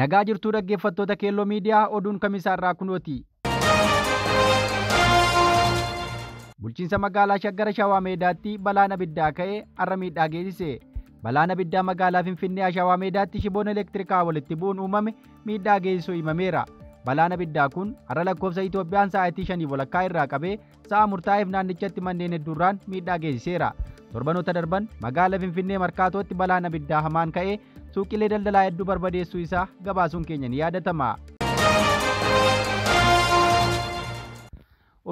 Nagaa jirtuu dhaggeeffattoota Keelloo Miidiyaa oduun kamisaarraa kunooti. Bulchiinsa magaalaa Shaggar Shawaa Meedaatti balaan abiddaa ka'ee har'a miidhaa geessise. Balaan abiddaa magaalaa Finfinnee Shawaa Meedaatti shiboon elektirikaa walitti bu'uun uumame miidhaa geessisuu himameera. Balaan abiddaa kun har'a lakkoofsa Itoophiyaan sa'aatii 5 walakkaa irraa qabee sa'a murtaa'eef naannichatti manneen hedduurraan miidhaa geessiseera. Torbanoota darban magaalaa Finfinnee Markaatootti balaan abiddaa hamaan ka'ee suuqilee daldalaa hedduu barbadeessuu isaa gabaasuun keenya ni yaadatama.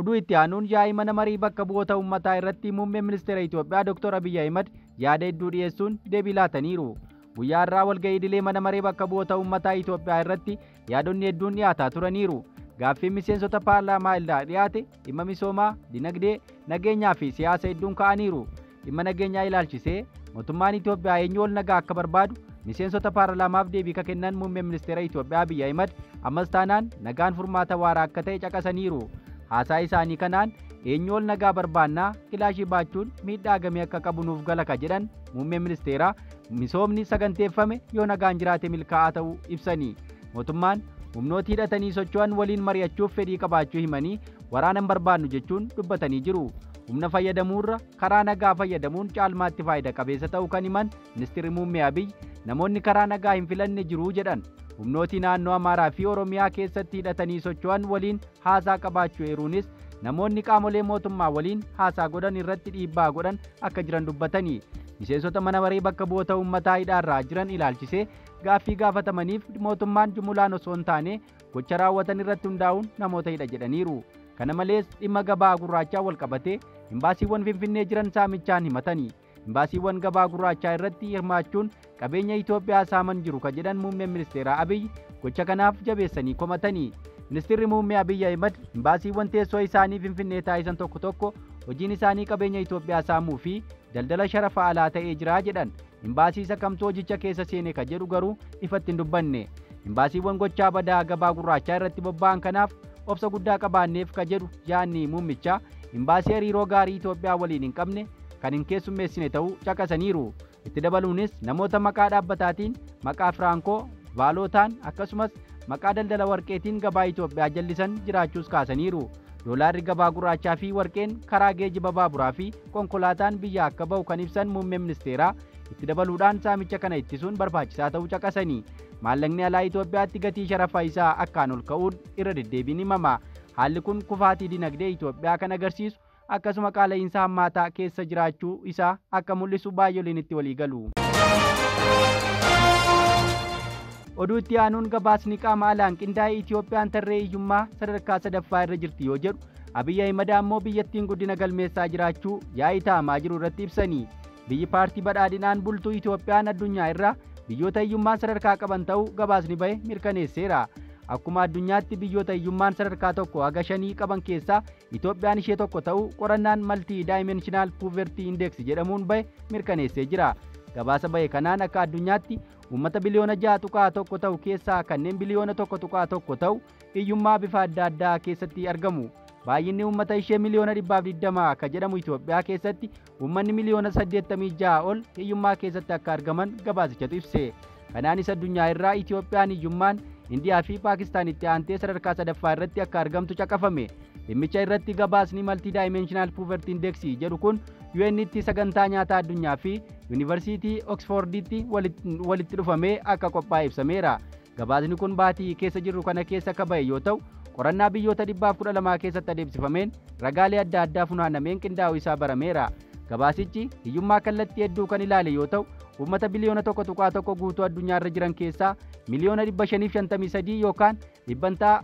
Oduu itti aanuun yaa'ii mana marii bakka bu'oota uummataa irratti muummeen ministeera Itoophiyaa Dr. Abiy Ahimad yaada hedduu dhiyeessuun deebii laataniiru. Guyyaa irraa walga'ii idilee mana maree bakka bu'oota uummataa Itoophiyaa irratti yaadonni hedduun dhiyaataa turaniiru. Gaaffiin miseensota paarlaamaa irraa dhiyaate dhimma misoomaa, dinagdee, nageenyaa fi siyaasa hedduun ka'aniiru. Dhimma nageenyaa ilaalchisee mootummaan Itoophiyaa eenyu ol nagaa akka barbaadu miseensota paarlaamaaf deebii ka kennan muummeen ministeera Itoophiyaa Abiy Ahimad ammas taanaan nagaan furmaata waaraa akka ta'e caqasaniiru. Haasaa isaanii kanaan eenyu ol nagaa barbaannaa kilaashii baachuun miidhaa gamii akka qabu nuuf gala ka jedhan muummeen ministeeraa misoomni saganteeffame yoo nagaan jiraate milkaa'aa ta'uu ibsanii. Mootummaan humnoota hidhatanii socho'an waliin mari'achuuf fedhii qabaachuu himanii waraana hin barbaannu jechuun dubbatanii jiru. Humna fayyadamuurra karaa nagaa fayyadamuun caalmaatti faayida qabeessa ta'uu kan himan ministeerri muummee Abiy namoonni karaa nagaa hin filanne jiru jedhan. Humnooti naannoo Amaaraa fi Oromiyaa keessatti hidhatanii socho'an waliin haasaa qabaachuu eeruunis namoonni qaamolee mootummaa waliin haasaa godhan irratti dhiibbaa godhan akka jiran dubbatanii. Miseensota mana maree bakka bu'oota uummataa hidhaarraa jiran ilaalchisee gaaffii gaafatamaniif mootummaan jumulaan osoo hin taane gocha raawwatan irratti hundaa'uun namoota hidha jedhaniiru. Kana malees dhimma gabaa gurraachaa wal qabatee imbaasiiwwan Finfinnee jiran saamichaan himatanii. Imbaasiiwwan gabaa gurraachaa irratti hirmaachuun qabeenya Itoophiyaa saaman jiru ka jedhan muummeen ministeeraa Abiy gocha kanaaf jabeessanii komatanii. Ministeerri muummee Abiy Ahimad imbaasiiwwan teessoo isaanii Finfinnee taasisan tokko tokko hojiin isaanii qabeenya Itoophiyaa saamuu fi daldala sharafa alaa ta'ee jira jedhan. Imbaasii isa kamtu hojicha keessa seene ka jedhu garuu ifatti hin dubbanne. Imbaasiiwwan gochaa badaa gabaa gurraachaa irratti bobba'an kanaaf obsa guddaa qabaanneef ka jedhu yaadni muummichaa imbaasii hariiroo gaarii Itoophiyaa waliin hin qabne kan hin keessummeessine ta'uu caqasaniiru. Itti dabaluunis namoota maqaa dhaabbataatiin, maqaa Firaankoo, Vaalootaan akkasumas maqaa daldala warqeetiin gabaa Itoophiyaa jallisan jiraachuus kaasaniiru. Doolaarri gabaa gurraachaa fi warqeen karaa geejjiba baaburaa fi konkolaataan biyya akka ba'u kan ibsan muummeen ministeeraa itti dabaluudhaan saamicha kana ittisuun barbaachisaa ta'uu caqasanii. Maallaqni alaa Itoophiyaatti gatii sharafa isaa akkaan ol ka'uun irra deddeebiin himama. Haalli kun kufaatii dinagdee Itoophiyaa kan agarsiisu akkasuma qaala'insa hammaataa keessa jiraachuu isaa akka mul'isu baay'ooliin itti walii galu. Oduu itti aanuun gabaasni qaama alaan qindaa'ee Itoophiyaan tarree hiyyummaa sadarkaa sadaffaa irra jirti yoo jedhu Abiy Ahimad ammoo biyyattiin guddina galmeessaa jiraachuu yaa'ii taa'amaa jiru irratti ibsanii. Biyyi paartii badhaadhinaan bultuu Itoophiyaan addunyaa irraa biyyoota hiyyummaan sadarkaa qaban ta'uu gabaasni bahe mirkaneesseera. Akkuma addunyaatti biyyoota hiyyummaan sadarkaa 1-5 qaban keessaa Itoophiyaan ishee tokko ta'uu qorannaan Multi Dimensional Poverty Index jedhamuun bahe mirkaneessee jira. Gabaasa bahe kanaan akka addunyaatti uummata biliyoona 6.1 ta'u keessaa kanneen biliyoona 1.1 ta'u hiyyummaa bifa adda addaa keessatti argamu. Baay'inni uummata ishee miliyoona 120 ka jedhamu Itoophiyaa keessatti uummanni miliyoona 86 ol hiyyummaa keessatti akka argaman gabaasichatu ibse. Kanaanis addunyaa irraa Itoophiyaan hiyyummaan Indiyaa fi Paakistaanitti aantee sadarkaa sadaffaa irratti akka argamtu caqafame. Dhimmicha irratti gabaasni Multi Dimensional Poverty Index jedhu kun UN'tti sagantaa nyaataa addunyaa fi Yuunivarsiitii Oxforditti walitti dhufamee akka qophaa'e ibsameera. Gabaasni kun baatii keessa jirru kana keessa akka bahe yoo ta'u qorannaa biyyoota 112 keessatti adeemsifameen ragaalee adda addaa funaanameen qindaa'uu isaa barameera. Gabaasichi hiyyummaa kallattii hedduu kan ilaale yoo ta'u uummata biliyoona 1.1 guutuu addunyaa irra jiran keessaa miliyoona 553 yookaan dhibbantaa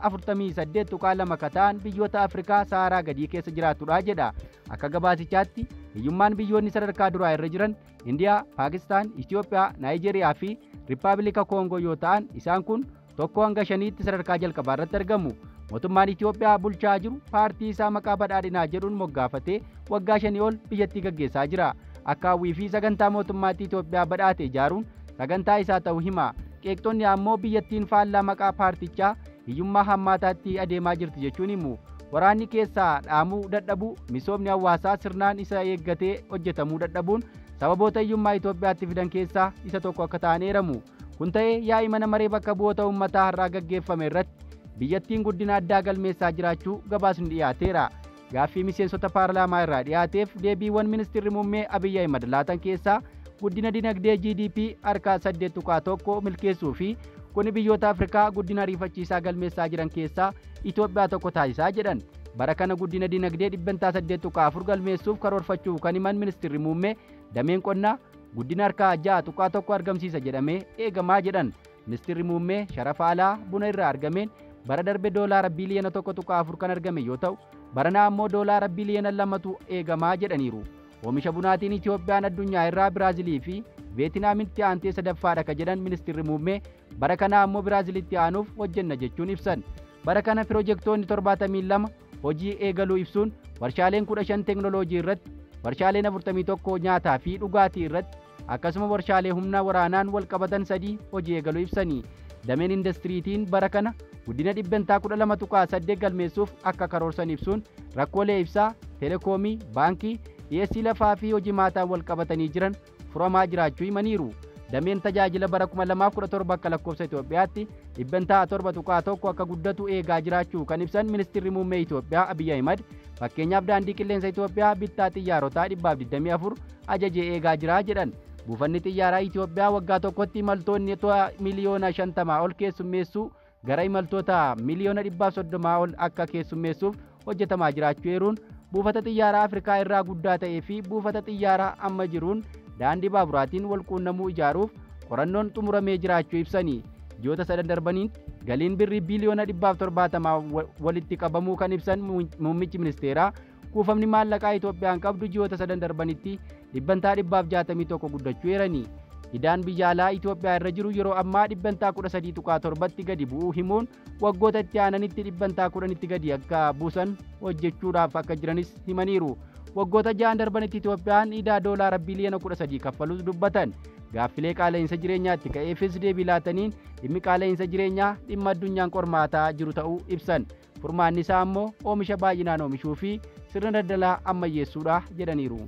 48.2 ka ta'an biyyoota Afrikaa Saharaa gadii keessa jiraatudha jedha. Akka gabaasichaatti hiyyummaan biyyoonni sadarkaa duraa irra jiran Indiyaa, Paakistaan, Itoophiyaa, Naayijeeriyaa fi Rippaabilika Koongoo yoo ta'an isaan kun 1-5tti sadarkaa jalqabaa irratti argamu. Mootummaan Itoophiyaa bulchaa jiru paartii isaa maqaa badhaadhinaa jedhuun moggaafatee waggaa 5 ol biyyattii gaggeessaa jira. Akka hawwii fi sagantaa mootummaatti Itoophiyaa badhaate ijaaruun sagantaa isaa ta'uu hima. Qeeqxonni ammoo biyyattiin faallaa maqaa paartichaa hiyyummaa hammaataatti adeemaa jirti jechuun himu. Waraanni keessaa dhaamuu dadhabuu, misoomni hawaasaa sirnaan isa eeggatee hojjetamuu dadhabuun sababoota hiyyummaa Itoophiyaatti fidan keessaa isa tokko akka ta'an eeramu. Kun ta'ee yaa'ii mana maree bakka bu'oota uummataa har'aa gaggeeffame irratti biyyattiin guddina addaa galmeessaa jiraachuu gabaasni dhiyaateera. Gaaffii miseensota paarlaamaa irraa dhiyaateef deebiiwwan ministeerri muummee Abiyyi Ahimad laatan keessaa guddina dinagdee GDP harkaa 8.1 milkeessuu fi kuni biyyoota Afrikaa guddina ariifachiisaa galmeessaa jiran keessaa Itoophiyaa tokko taasisaa jedhan. Bara kana guddina dinagdee 8.4 galmeessuuf karoorfachuu kan himan ministeerri muummee dameen qonnaa guddina harkaa 6.1 argamsiisa jedhamee eegamaa jedhan. Ministeerri muummee sharafa alaa buna irraa argameen bara darbe doolaara biliyoona 1.4 kan argame yoo ta'u baranaa ammoo doolaara biliyoona 2tu eegamaa jedhaniiru. Oomisha bunaatiin Itoophiyaan addunyaa irraa Biraazilii fi Veetinaamitti aantee sadaffaadha ka jedhan ministeerri muummee bara kana ammoo Biraazilitti aanuuf hojjenna jechuun ibsan. Bara kana piroojeektoonni 72 hojii eegaluu ibsuun warshaaleen 15 teeknooloojii irratti, warshaaleen 41 nyaataa fi dhugaatii irratti akkasuma warshaalee humna waraanaan wal qabatan 3 hojii eegaluu ibsanii. Dameen indastiriitiin bara kana guddina 12.8 galmeessuuf akka karoorsan ibsuun rakkoolee ibsaa, teleekoomii, baankii, dhiyeessii lafaa fi hojii maataan wal qabatanii jiran furamaa jiraachuu himaniiru. Dameen tajaajila bara 2017 akka lakkoofsa Itoophiyaatti 7.1 akka guddatu eegaa jiraachuu kan ibsan ministeerri muummee Itoophiyaa Abiyyi Ahimad fakkeenyaaf daandii qilleensa Itoophiyaa bittaa xiyyaarotaa 124 ajajee eegaa jira jedhan. Buufanni xiyyaaraa Itoophiyaa waggaa tokkotti imaltoonni miliyoona 50 ol keessummeessuu gara imaltoota miliyoona 130 ol akka keessummeessuuf hojjetamaa jiraachuu eeruun buufata xiyyaaraa Afrikaa irraa guddaa ta'ee fi buufata xiyyaaraa amma jiruun daandii baaburaatiin wal quunnamuu ijaaruuf qorannoon xumuramee jiraachuu ibsanii. Ji'oota 3 darbaniin galiin birrii biliyoona 170 walitti qabamuu kan ibsan muummichi ministeeraa kuufamni maallaqaa Itoophiyaan qabdu ji'oota 3 darbanitti 161 guddachuu eeranii. Idaan biyya alaa Itoophiyaa irra jiru yeroo ammaa 13.7tti gadi bu'uu himuun waggoota itti aananitti 10tti gadi akka buusan hojjechuudhaaf akka jiranis himaniiru. Waggoota 6 darbanitti Itoophiyaan idaa doolaara biliyoona 13 kaffaluus dubbatan. Gaaffilee qaala'insa jireenyaatti ka'eefis deebii laataniin dhimmi qaala'insa jireenyaa dhimma addunyaan qormaataa jiru ta'uu ibsan. Furmaanni isaa ammoo oomisha baay'inaan oomishuu fi sirna daldalaa ammayyeessuudha jedhaniiru.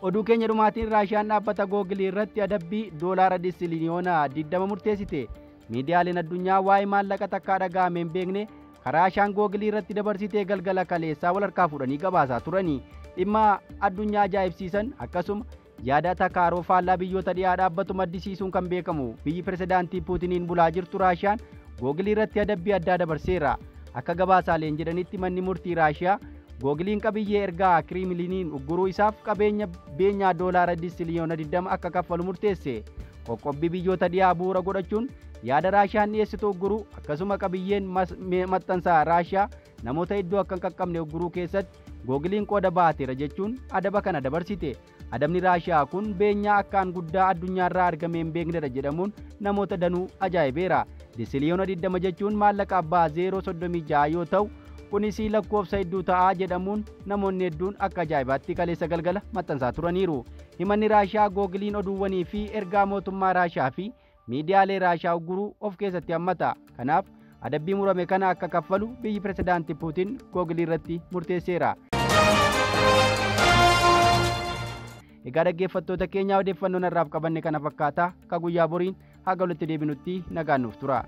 Oduu keenya dhumaatiin Raashiyaan dhaabbata Googilii irratti adabbii doolaara biliyoona 20 murteessite. Miidiyaaleen addunyaa waa'ee maallaqa takkaa dhaga'amee hin beekne Raashiyaan Googilii irratti dabarsitee galgala kaleessaa wal harkaa fuudhanii gabaasaa turanii. Dhimma addunyaa ajaa'ibsiisan akkasuma yaada takaaroo faallaa biyyoota dhiyaa dhaabbatu maddisiisuun kan beekamu biyyi pirezidaantii Puutiniin bulaa jirtu Raashiyaan Googilii irratti adabbii addaa dabarseera. Akka gabaasaaleen jedhanitti manni murtii Raashiyaa Googiliin qabiyyee ergaa Kiriimiliiniin ugguruu isaaf qabeenya beenyaa doolaara biliyoona 20 akka kaffalu murteesse. Qoqqobbii biyyoota dhiyaa bu'uura godhachuun yaada Raashiyaan dhiyeessitu ugguruu akkasuma qabiyyeen maxxansaa Raashiyaa namoota iddoo akka hin qaqqabne ugguruu keessatti Googiliin qooda baateera jechuun adaba kana dabarsite. Adabni Raashiyaa kun beenyaa akkaan guddaa addunyaarraa argamee hin beeknedha jedhamuun namoota danuu ajaa'ibeera. Biliyoona 20 jechuun maallaqa abbaa 0.36 yoo ta'u kunis lakkoofsa hedduu ta'aa jedhamuun namoonni hedduun akka ajaa'ibaatti kaleessa galgala maxxansaa turaniiru. Himanni Raashiyaa Googiliin oduuwwanii fi ergaa mootummaa Raashiyaa fi miidiyaalee Raashiyaa ugguruu of keessatti hammata. Kanaaf adabbii murame kana akka kaffalu biyyi pirezidaantii Puutiin Googilii irratti murteesseera. Egaa dhaggeeffattoota keenyaa odeeffannoon irraaf qabanne kana fakkaata. Ka guyyaa boriin haga walitti deebinutti nagaan nuuf tura.